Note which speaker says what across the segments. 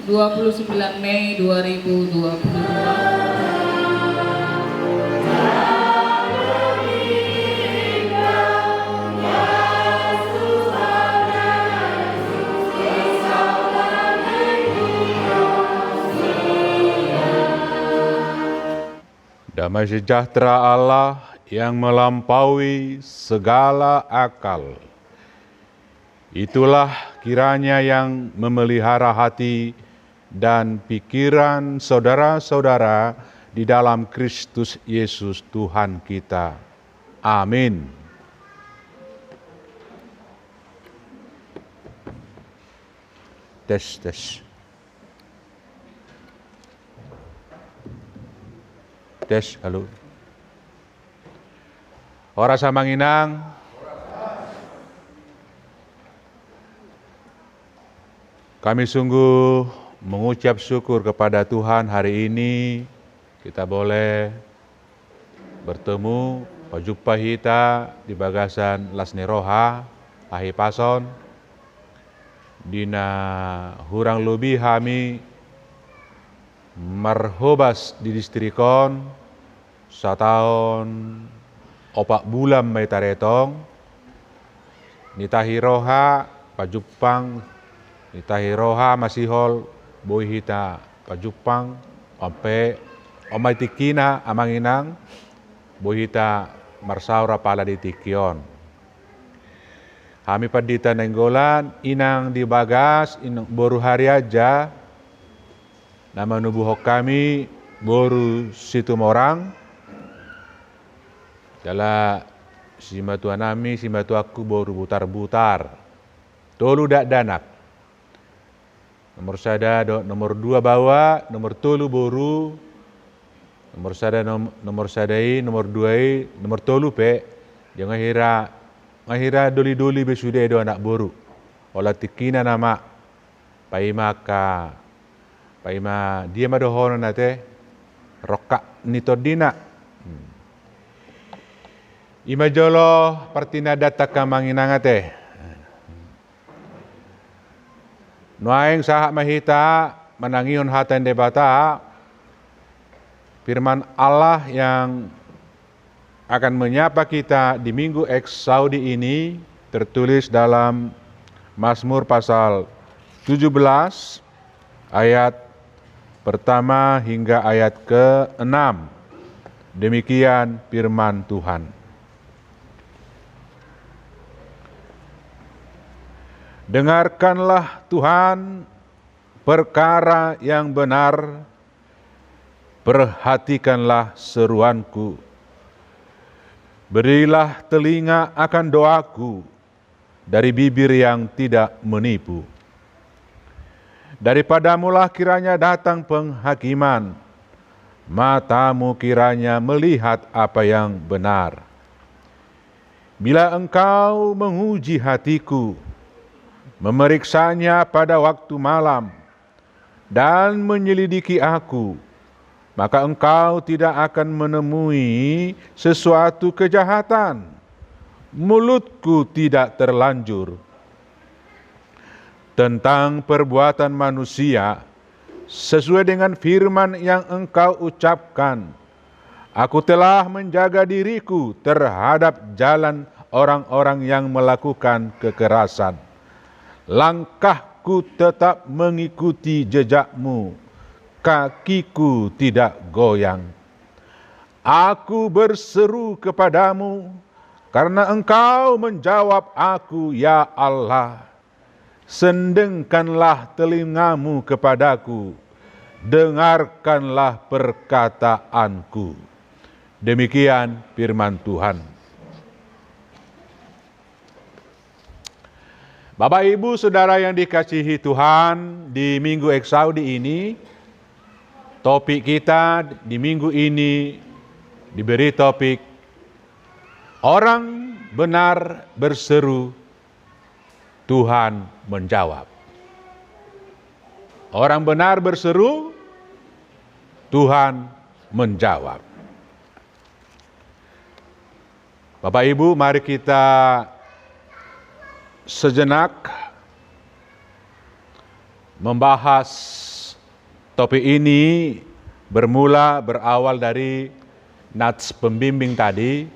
Speaker 1: 29 Mei 2022.
Speaker 2: Damai sejahtera Allah yang melampaui segala akal, itulah kiranya yang memelihara hati dan pikiran saudara-saudara di dalam Kristus Yesus Tuhan kita. Amin. Tes, tes. Tes, halo. Ora Samanginang. Kami sungguh mengucap syukur kepada Tuhan hari ini kita boleh bertemu pajumpa kita di bagasan Lasni Roha, Ahi Pason, dina hurang lebih kami marhobas di distrikon setahun 4 bulan may taretong nitahiroha pajupang nitahiroha masihol boy hita pajupang ampe omay tikina amanginang boy hita marsaura pala di tikion kami padita nenggolan inang di bagas inang boru hari aja nama nubuhok kami boru situ morang dala si matua nami si matua aku boru butar-butar tolu dak danak nomor sada nomor 2 bawa nomor tolu boru nomor sada nomor sadai nomor 2 nomor tolu pe jangan ngahira doli-doli besude do anak boru olah tikina nama paimaka paima dia madohono nate rokak nitodina ima jolo partina data kamanginangate nuaing sahak mahita menangion hatan debata firman Allah yang akan menyapa kita di Minggu Eks Saudi ini tertulis dalam Mazmur pasal 17 ayat pertama hingga ayat ke-6. Demikian firman Tuhan. Dengarkanlah Tuhan perkara yang benar, perhatikanlah seruanku. Berilah telinga akan doaku dari bibir yang tidak menipu. Daripadamulah kiranya datang penghakiman, matamu kiranya melihat apa yang benar. Bila engkau menguji hatiku, memeriksanya pada waktu malam, dan menyelidiki aku, maka engkau tidak akan menemui sesuatu kejahatan. Mulutku tidak terlanjur tentang perbuatan manusia sesuai dengan firman yang engkau ucapkan. Aku telah menjaga diriku terhadap jalan orang-orang yang melakukan kekerasan. Langkahku tetap mengikuti jejakmu, kakiku tidak goyang. Aku berseru kepadamu karena engkau menjawab aku, ya Allah. Sendengkanlah telingamu kepadaku, dengarkanlah perkataanku. Demikian firman Tuhan. Bapak Ibu Saudara yang dikasihi Tuhan, di Minggu Eks Saudi ini, topik kita di minggu ini diberi topik orang benar berseru, Tuhan menjawab. Orang benar berseru, Tuhan menjawab. Bapak Ibu, mari kita sejenak membahas topik ini berawal dari nats pembimbing tadi,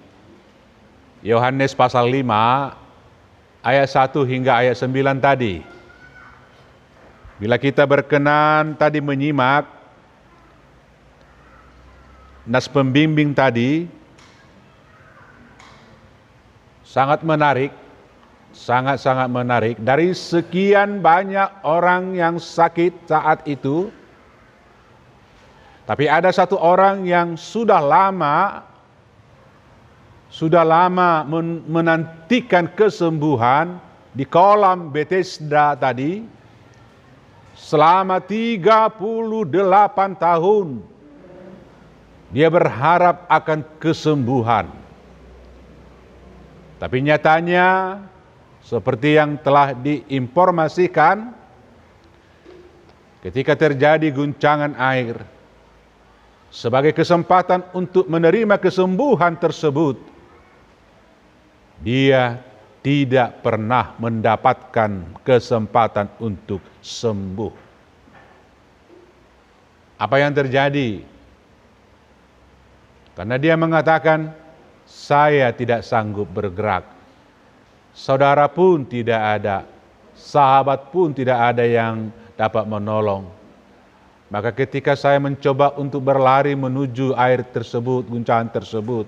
Speaker 2: Yohanes pasal 5 ayat 1 hingga ayat 9 tadi. Bila kita berkenan tadi menyimak nas pembimbing tadi, sangat menarik, sangat-sangat menarik. Dari sekian banyak orang yang sakit saat itu, tapi ada satu orang yang sudah lama menantikan kesembuhan di kolam Bethesda tadi selama 38 tahun. Dia berharap akan kesembuhan. Tapi nyatanya seperti yang telah diinformasikan, ketika terjadi guncangan air, sebagai kesempatan untuk menerima kesembuhan tersebut, dia tidak pernah mendapatkan kesempatan untuk sembuh. Apa yang terjadi? Karena dia mengatakan, saya tidak sanggup bergerak. Saudara pun tidak ada, sahabat pun tidak ada yang dapat menolong. Maka ketika saya mencoba untuk berlari menuju air tersebut, guncangan tersebut,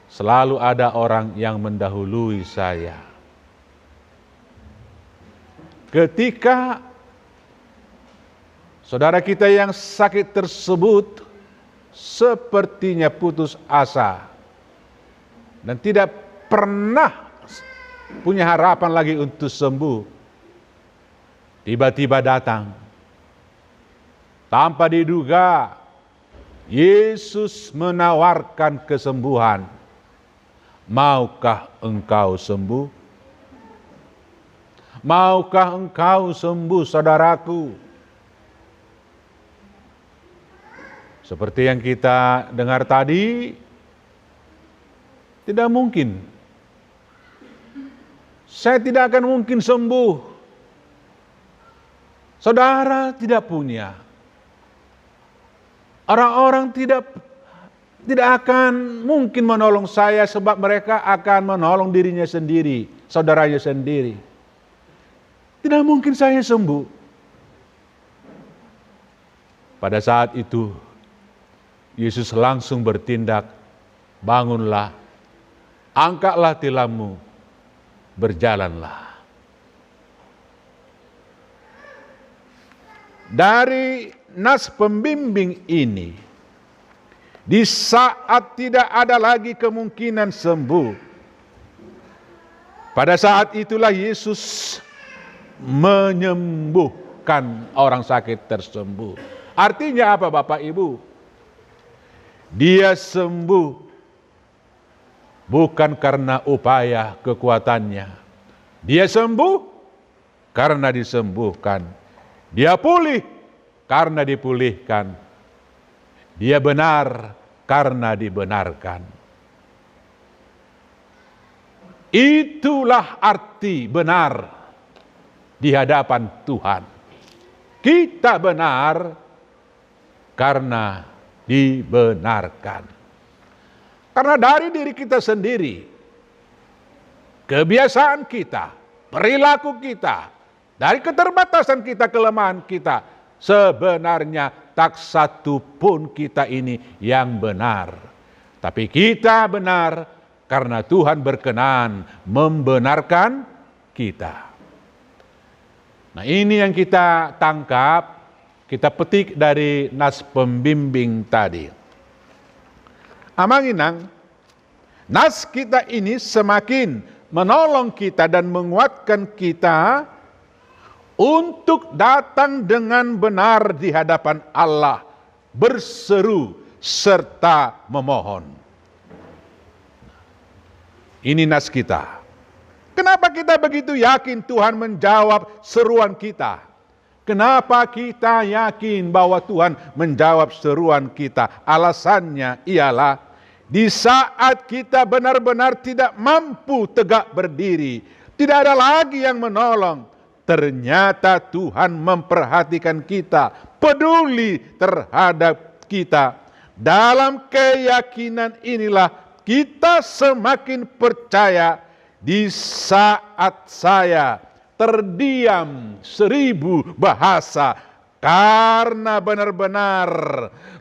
Speaker 2: selalu ada orang yang mendahului saya. Ketika saudara kita yang sakit tersebut sepertinya putus asa dan tidak pernah punya harapan lagi untuk sembuh, tiba-tiba datang tanpa diduga Yesus menawarkan kesembuhan. Maukah engkau sembuh? Maukah engkau sembuh, saudaraku? Seperti yang kita dengar tadi, tidak mungkin. Saya tidak akan mungkin sembuh. Saudara tidak punya. Orang-orang tidak akan mungkin menolong saya sebab mereka akan menolong dirinya sendiri, saudaranya sendiri. Tidak mungkin saya sembuh. Pada saat itu, Yesus langsung bertindak, bangunlah, angkatlah tilammu, berjalanlah. Dari nas pembimbing ini, di saat tidak ada lagi kemungkinan sembuh, pada saat itulah Yesus menyembuhkan orang sakit tersebut. Artinya apa, Bapak Ibu? Dia sembuh bukan karena upaya kekuatannya. Dia sembuh karena disembuhkan. Dia pulih karena dipulihkan. Dia benar karena dibenarkan. Itulah arti benar di hadapan Tuhan. Kita benar karena dibenarkan. Karena dari diri kita sendiri, kebiasaan kita, perilaku kita, dari keterbatasan kita, kelemahan kita, sebenarnya tak satu pun kita ini yang benar. Tapi kita benar karena Tuhan berkenan membenarkan kita. Nah, ini yang kita tangkap, kita petik dari nas pembimbing tadi. Amanginang, nas kita ini semakin menolong kita dan menguatkan kita untuk datang dengan benar di hadapan Allah, berseru serta memohon. Ini nas kita. Kenapa kita begitu yakin Tuhan menjawab seruan kita? Kenapa kita yakin bahwa Tuhan menjawab seruan kita? Alasannya ialah di saat kita benar-benar tidak mampu tegak berdiri, tidak ada lagi yang menolong, ternyata Tuhan memperhatikan kita, peduli terhadap kita. Dalam keyakinan inilah kita semakin percaya di saat saya terdiam 1000 bahasa karena benar-benar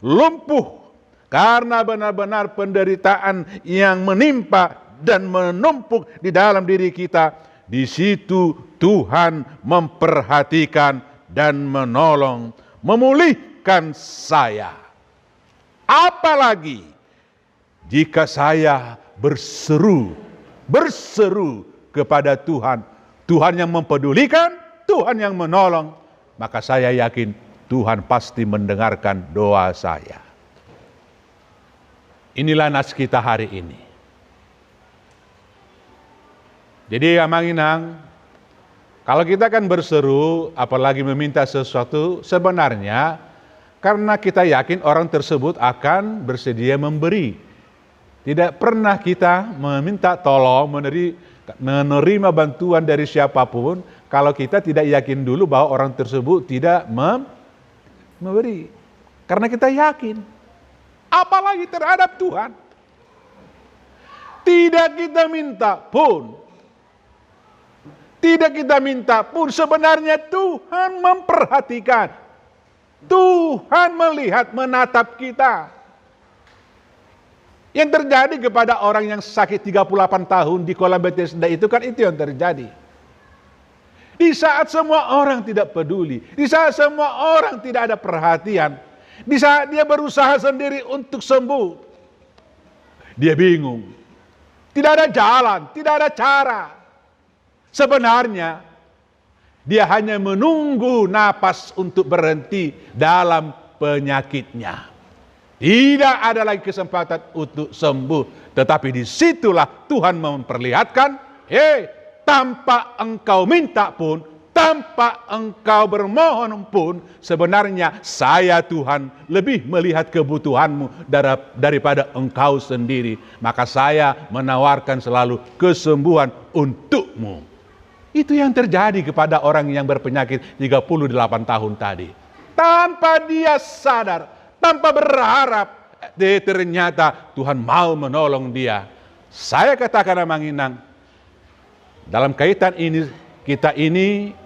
Speaker 2: lumpuh, karena benar-benar penderitaan yang menimpa dan menumpuk di dalam diri kita. Di situ Tuhan memperhatikan dan menolong, memulihkan saya. Apalagi jika saya berseru kepada Tuhan, Tuhan yang mempedulikan, Tuhan yang menolong, maka saya yakin Tuhan pasti mendengarkan doa saya. Inilah nas kita hari ini. Jadi Amanginang, kalau kita kan berseru, apalagi meminta sesuatu, sebenarnya karena kita yakin orang tersebut akan bersedia memberi. Tidak pernah kita meminta tolong, menerima bantuan dari siapapun, kalau kita tidak yakin dulu bahwa orang tersebut tidak memberi. Karena kita yakin. Apalagi terhadap Tuhan. Tidak kita minta pun. Tidak kita minta pun, sebenarnya Tuhan memperhatikan. Tuhan melihat, menatap kita. Yang terjadi kepada orang yang sakit 38 tahun di kolam Bethesda itu kan itu yang terjadi. Di saat semua orang tidak peduli, di saat semua orang tidak ada perhatian, di saat dia berusaha sendiri untuk sembuh, dia bingung. Tidak ada jalan, tidak ada cara. Sebenarnya dia hanya menunggu napas untuk berhenti dalam penyakitnya. Tidak ada lagi kesempatan untuk sembuh. Tetapi disitulah Tuhan memperlihatkan, tanpa engkau minta pun, tanpa engkau bermohon pun, sebenarnya saya Tuhan lebih melihat kebutuhanmu daripada engkau sendiri. Maka saya menawarkan selalu kesembuhan untukmu. Itu yang terjadi kepada orang yang berpenyakit 38 tahun tadi. Tanpa dia sadar, tanpa berharap, ternyata Tuhan mau menolong dia. Saya katakan Amanginang, dalam kaitan ini, kita ini,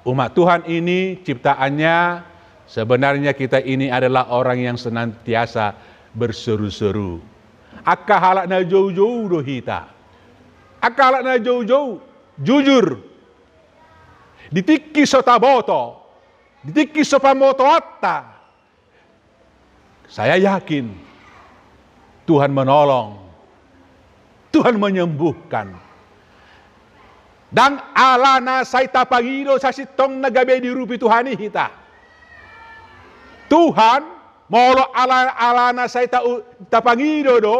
Speaker 2: umat Tuhan ini, ciptaannya, sebenarnya kita ini adalah orang yang senantiasa berseru-seru. Akka halakna jauh-jauh dohita. Akka halakna jauh-jauh, jujur. Ditiki sotaboto, ditiki sopamoto atta. Saya yakin Tuhan menolong, Tuhan menyembuhkan. Dan alana saita pagido sasitong nagabe di rupi Tuhan hita. Tuhan molo alana saita tapangido do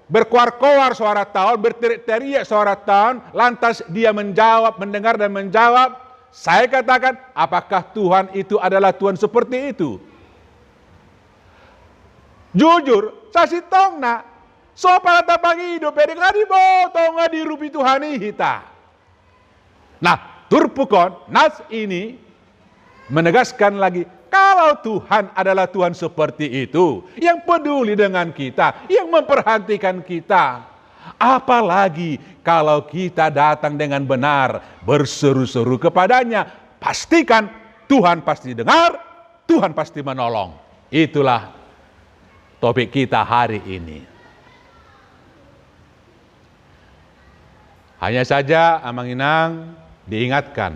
Speaker 2: berkuar-kuar suara tahun, berteriak-teriak suara tahun, lantas dia menjawab, mendengar dan menjawab. Saya katakan, apakah Tuhan itu adalah Tuhan seperti itu? Jujur, sasitong na, sopa tapangido, pwede nga di boto nga di rupi Tuhan hita. Nah, turpukon, nas ini menegaskan lagi, kalau Tuhan adalah Tuhan seperti itu, yang peduli dengan kita, yang memperhatikan kita, apalagi kalau kita datang dengan benar, berseru-seru kepadanya, pastikan Tuhan pasti dengar, Tuhan pasti menolong. Itulah topik kita hari ini. Hanya saja Amanginang diingatkan,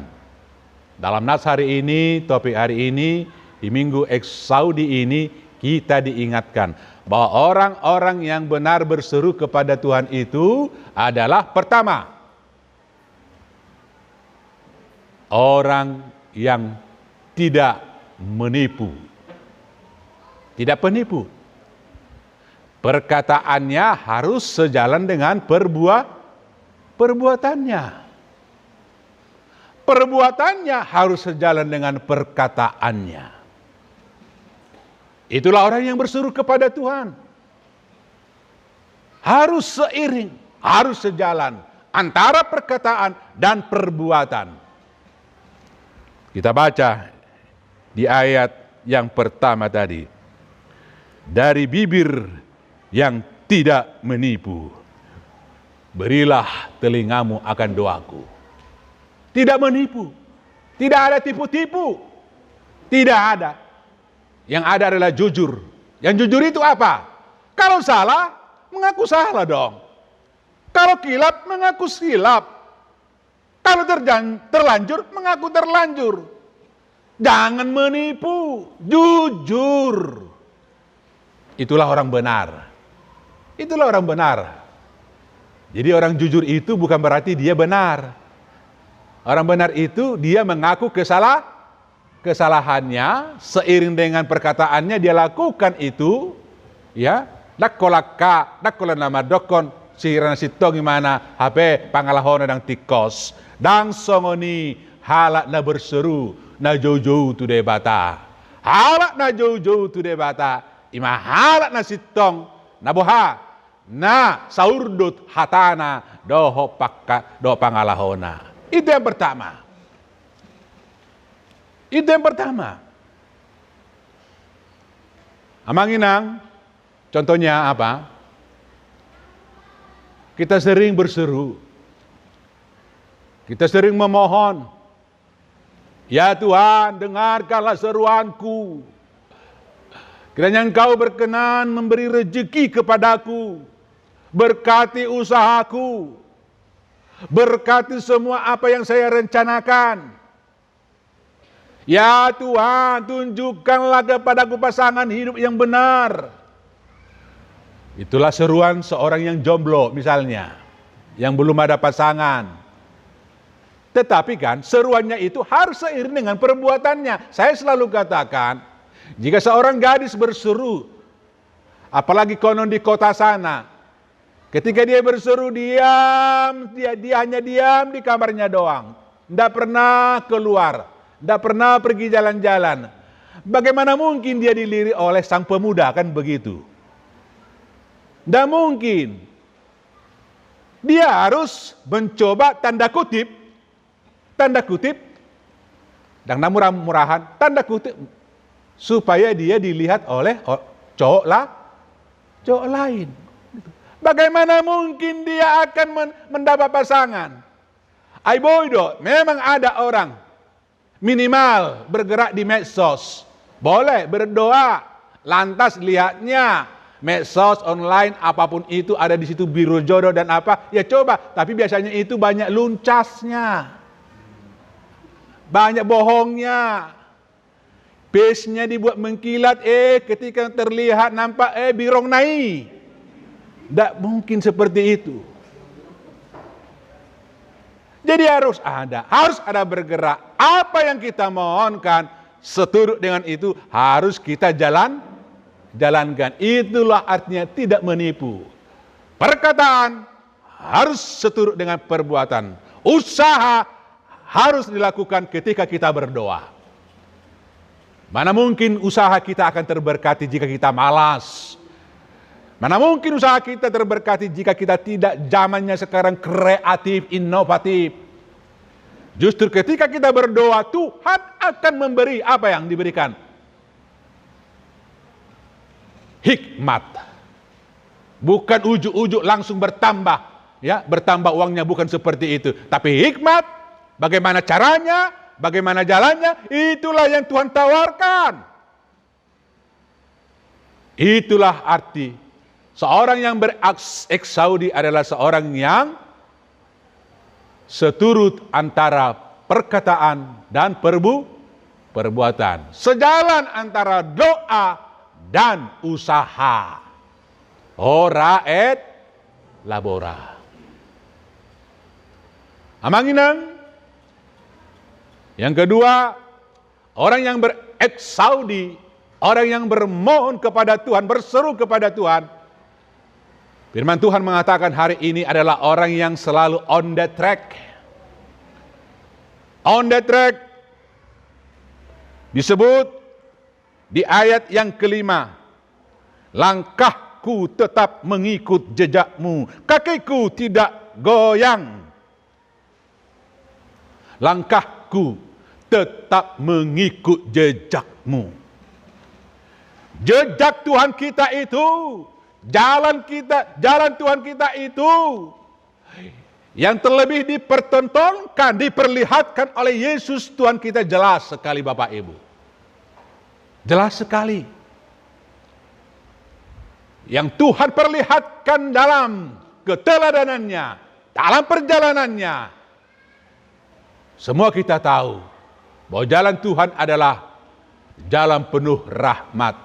Speaker 2: dalam nas hari ini, topik hari ini, di Minggu Eksaudi ini, kita diingatkan bahwa orang-orang yang benar berseru kepada Tuhan itu adalah pertama, orang yang tidak menipu. Tidak penipu. Perkataannya harus sejalan dengan perbuatannya. Perbuatannya harus sejalan dengan perkataannya. Itulah orang yang berseru kepada Tuhan. Harus seiring, harus sejalan antara perkataan dan perbuatan. Kita baca di ayat yang pertama tadi. Dari bibir yang tidak menipu, berilah telingamu akan doaku. Tidak menipu, tidak ada tipu-tipu, tidak ada. Yang ada adalah jujur. Yang jujur itu apa? Kalau salah, mengaku salah dong. Kalau kilap, mengaku silap. Kalau terlanjur, mengaku terlanjur. Jangan menipu, jujur. Itulah orang benar. Itulah orang benar. Jadi orang jujur itu bukan berarti dia benar. Orang benar itu dia mengaku kesalahannya, seiring dengan perkataannya dia lakukan itu, ya. Nakolaka, nama dokon, sirana sitong gimana, HP pangalahona dang tikos, dang songoni halak na berseru, na jauh-jauh tu debata, halak na jauh-jauh tu debata, ima halak na sitong, na boha, na saurdut hatana, doho pakka, do pangalahona. Itu yang pertama. Itu yang pertama. Amanginang, contohnya apa? Kita sering berseru. Kita sering memohon. Ya Tuhan, dengarkanlah seruanku. Kiranya Engkau berkenan memberi rezeki kepadaku. Berkati usahaku. Berkati semua apa yang saya rencanakan. Ya Tuhan, tunjukkanlah kepadaku pasangan hidup yang benar. Itulah seruan seorang yang jomblo misalnya, yang belum ada pasangan. Tetapi kan seruannya itu harus seiring dengan perbuatannya. Saya selalu katakan, jika seorang gadis berseru, apalagi konon di kota sana, ketika dia berseru diam, dia hanya diam di kamarnya doang, tidak pernah keluar, tidak pernah pergi jalan-jalan. Bagaimana mungkin dia dilirik oleh sang pemuda, kan begitu? Tidak mungkin. Dia harus mencoba tanda kutip, dan murah-murahan, tanda kutip, supaya dia dilihat oleh cowok lain. Bagaimana mungkin dia akan mendapat pasangan? Aiboido, memang ada orang minimal bergerak di medsos, boleh berdoa, lantas lihatnya medsos online apapun itu ada di situ, biro jodoh dan apa, ya coba, tapi biasanya itu banyak luncasnya, banyak bohongnya, page-nya dibuat mengkilat, ketika terlihat nampak birong naik. Tidak mungkin seperti itu. Jadi harus ada bergerak. Apa yang kita mohonkan seturut dengan itu harus kita jalankan. Itulah artinya tidak menipu. Perkataan harus seturut dengan perbuatan. Usaha harus dilakukan ketika kita berdoa. Mana mungkin usaha kita akan terberkati jika kita malas? Mana mungkin usaha kita terberkati jika kita tidak zamannya sekarang kreatif, inovatif? Justru ketika kita berdoa, Tuhan akan memberi apa yang diberikan? Hikmat. Bukan ujuk-ujuk langsung bertambah, ya, bertambah uangnya, bukan seperti itu. Tapi hikmat, bagaimana caranya, bagaimana jalannya, itulah yang Tuhan tawarkan. Itulah arti seorang yang bereksaudi adalah seorang yang seturut antara perkataan dan perbuatan. Sejalan antara doa dan usaha. Ora et labora. Amanginang. Yang kedua, orang yang bereksaudi, orang yang bermohon kepada Tuhan, berseru kepada Tuhan. Firman Tuhan mengatakan hari ini adalah orang yang selalu on the track. On the track disebut di ayat yang kelima. Langkahku tetap mengikut jejakmu, kakiku tidak goyang. Langkahku tetap mengikut jejakmu. Jejak Tuhan kita itu, jalan Tuhan kita itu, yang terlebih dipertontonkan, diperlihatkan oleh Yesus Tuhan kita jelas sekali Bapak Ibu. Jelas sekali. Yang Tuhan perlihatkan dalam keteladanannya, dalam perjalanannya. Semua kita tahu bahwa jalan Tuhan adalah jalan penuh rahmat,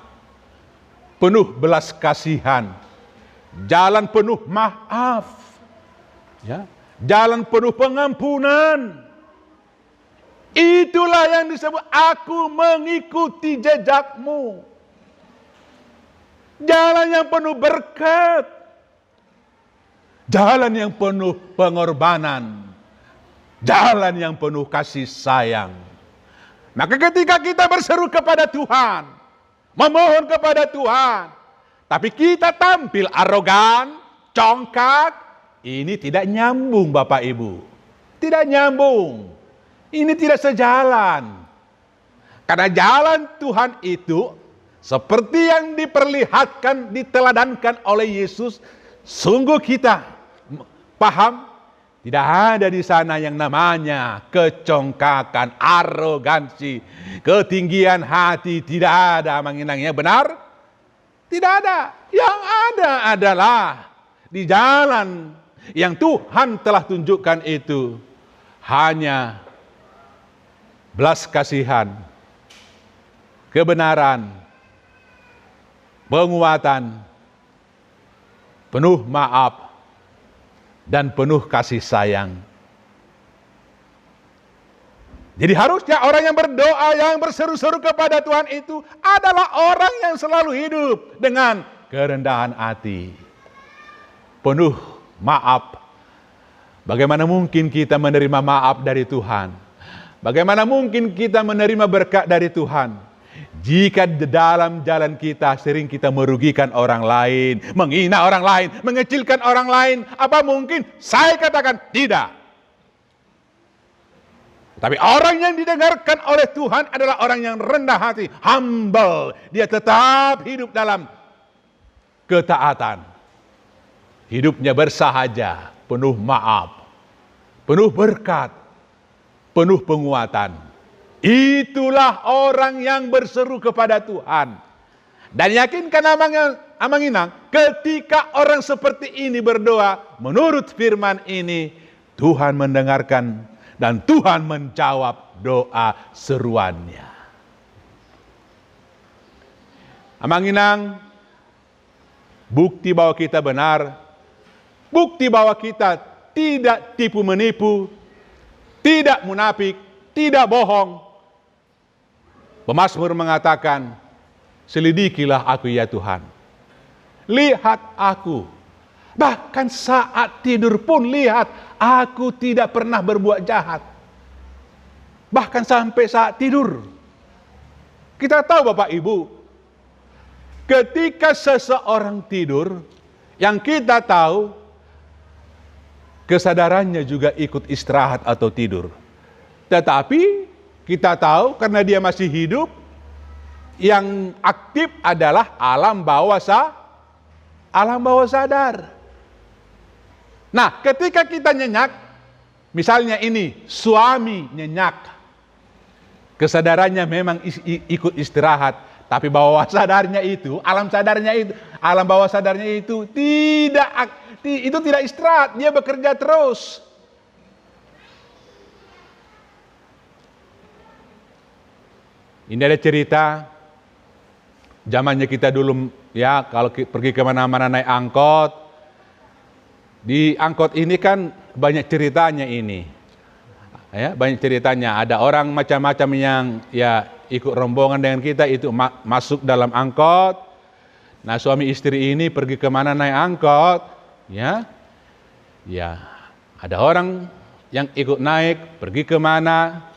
Speaker 2: penuh belas kasihan, jalan penuh maaf, ya, jalan penuh pengampunan. Itulah yang disebut aku mengikuti jejakmu. Jalan yang penuh berkat, jalan yang penuh pengorbanan, jalan yang penuh kasih sayang. Maka ketika kita berseru kepada Tuhan, memohon kepada Tuhan, tapi kita tampil arogan, congkak, ini tidak nyambung Bapak Ibu. Tidak nyambung. Ini tidak sejalan. Karena jalan Tuhan itu seperti yang diperlihatkan, diteladankan oleh Yesus, sungguh kita paham, tidak ada di sana yang namanya kecongkakan, arogansi, ketinggian hati, tidak ada manginangnya, benar? Tidak ada. Yang ada adalah di jalan yang Tuhan telah tunjukkan itu hanya belas kasihan, kebenaran, penguatan, penuh maaf, dan penuh kasih sayang. Jadi harusnya orang yang berdoa, yang berseru-seru kepada Tuhan itu adalah orang yang selalu hidup dengan kerendahan hati, penuh maaf. Bagaimana mungkin kita menerima maaf dari Tuhan? Bagaimana mungkin kita menerima berkat dari Tuhan jika di dalam jalan kita sering kita merugikan orang lain, menghina orang lain, mengecilkan orang lain? Apa mungkin? Saya katakan tidak. Tapi orang yang didengarkan oleh Tuhan adalah orang yang rendah hati, humble. Dia tetap hidup dalam ketaatan. Hidupnya bersahaja, penuh maaf, penuh berkat, penuh penguatan. Itulah orang yang berseru kepada Tuhan. Dan yakinkan Amang Inang, ketika orang seperti ini berdoa, menurut firman ini, Tuhan mendengarkan dan Tuhan menjawab doa seruannya. Amang Inang, bukti bahwa kita benar, bukti bahwa kita tidak tipu menipu, tidak munafik, tidak bohong. Pemazmur mengatakan, selidikilah aku ya Tuhan. Lihat aku. Bahkan saat tidur pun lihat, aku tidak pernah berbuat jahat. Bahkan sampai saat tidur. Kita tahu Bapak Ibu, ketika seseorang tidur, yang kita tahu, kesadarannya juga ikut istirahat atau tidur. Tetapi kita tahu karena dia masih hidup, yang aktif adalah alam bawah sadar. Nah, ketika kita nyenyak, misalnya ini suami nyenyak, kesadarannya memang ikut istirahat, tapi bawah sadarnya itu, alam bawah sadarnya itu tidak istirahat, dia bekerja terus. Ini ada cerita zamannya kita dulu ya, kalau pergi kemana-mana naik angkot. Di angkot ini kan banyak ceritanya ini. Ya, banyak ceritanya. Ada orang macam-macam yang ya ikut rombongan dengan kita itu masuk dalam angkot. Nah, suami istri ini pergi kemana naik angkot, ya. Ya, ada orang yang ikut naik, pergi kemana.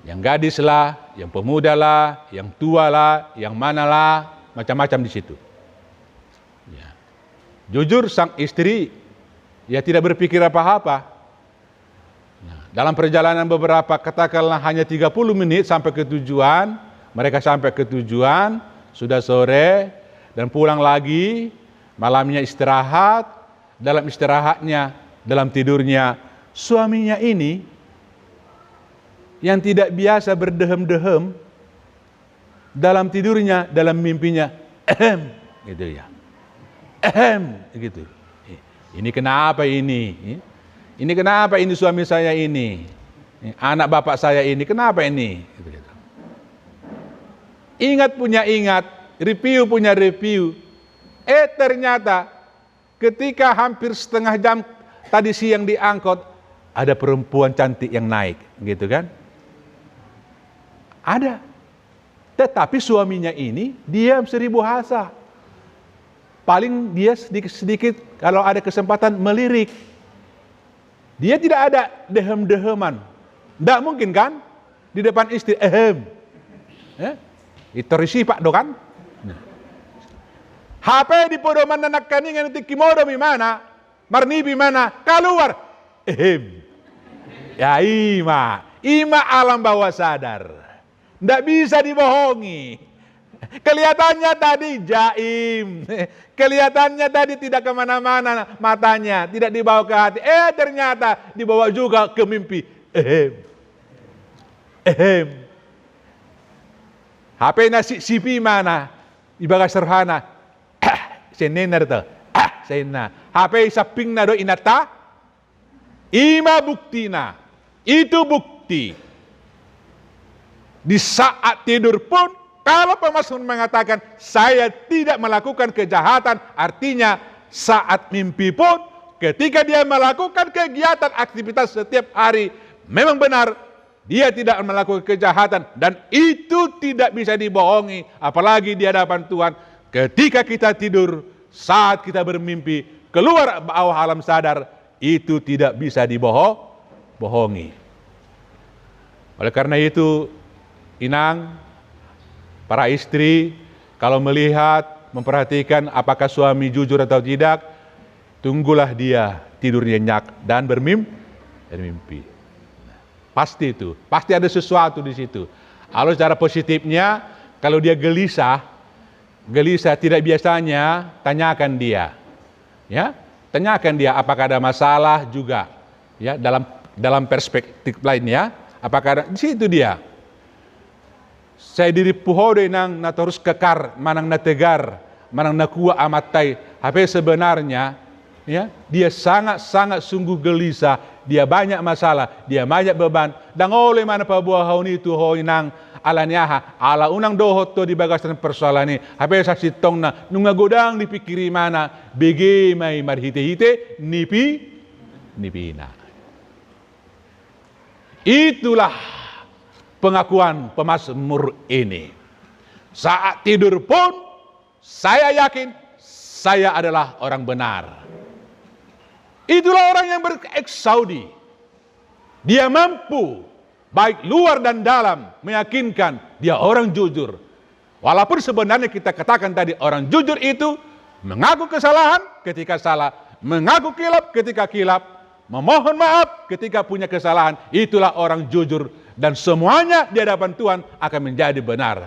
Speaker 2: Yang gadis lah, yang pemuda lah, yang tua lah, yang mana lah, macam-macam di situ. Ya. Jujur sang istri, ya tidak berpikir apa-apa. Nah, Dalam perjalanan beberapa, katakanlah hanya 30 menit sampai ke tujuan, mereka sampai ke tujuan, sudah sore, dan pulang lagi, malamnya istirahat, dalam istirahatnya, dalam tidurnya, suaminya ini, yang tidak biasa berdehem-dehem, dalam tidurnya, dalam mimpinya, gitu ya, gitu. Ini kenapa ini? Ini kenapa ini suami saya ini? Anak bapak saya ini, kenapa ini? Ingat punya ingat, review punya review. Ternyata ketika hampir setengah jam tadi siang diangkut, ada perempuan cantik yang naik, gitu kan? Ada. Tetapi suaminya ini diam 1000 bahasa. Paling dia sedikit-sedikit kalau ada kesempatan melirik. Dia tidak ada dehem-deheman. Tidak mungkin kan? Di depan istri, itu risifak do kan? HP di podoman anak kaningan itu kimodo bimana? Marni bimana? Keluar. Ya ima alam bawah sadar. Tidak bisa dibohongi. Kelihatannya tadi jaim, kelihatannya tadi tidak kemana-mana matanya, tidak dibawa ke hati. Ternyata dibawa juga ke mimpi. HP nasi sipi mana? Ibaga serhana. Senena itu. Senena. HP saping na do inata. Ima buktina. Itu bukti. Di saat tidur pun, kalau pemasmur mengatakan saya tidak melakukan kejahatan, artinya saat mimpi pun ketika dia melakukan kegiatan aktivitas setiap hari memang benar dia tidak melakukan kejahatan, dan itu tidak bisa dibohongi, apalagi di hadapan Tuhan. Ketika kita tidur, saat kita bermimpi keluar bawah alam sadar, itu tidak bisa dibohongi. Oleh karena itu, Inang, para istri, kalau melihat, memperhatikan apakah suami jujur atau tidak, tunggulah dia tidur nyenyak dan bermimpi. Pasti itu, pasti ada sesuatu di situ. Kalau secara positifnya, kalau dia gelisah tidak biasanya, tanyakan dia, ya, tanyakan dia apakah ada masalah juga, ya, dalam perspektif lainnya, apakah ada di situ dia. Saya diri puhode nang na terus kekar, manang na tegar, manang na kuwa amatai. Tapi sebenarnya, ya, dia sangat sungguh gelisah, dia banyak masalah, dia banyak beban. Dan oleh mana pabuah hauni itu hoi nang alanyaha, ala unang dohot to di bagasan persoalan ini. Tapi saksi tong na nunga godang dipikiri mana, bege mai marhite-hite nipina. Itulah pengakuan pemazmur ini. Saat tidur pun saya yakin saya adalah orang benar. Itulah orang yang bereksaudi. Dia mampu baik luar dan dalam meyakinkan dia orang jujur. Walaupun sebenarnya kita katakan tadi orang jujur itu mengaku kesalahan ketika salah, mengaku kilap ketika kilap, memohon maaf ketika punya kesalahan. Itulah orang jujur. Dan semuanya di hadapan Tuhan akan menjadi benar.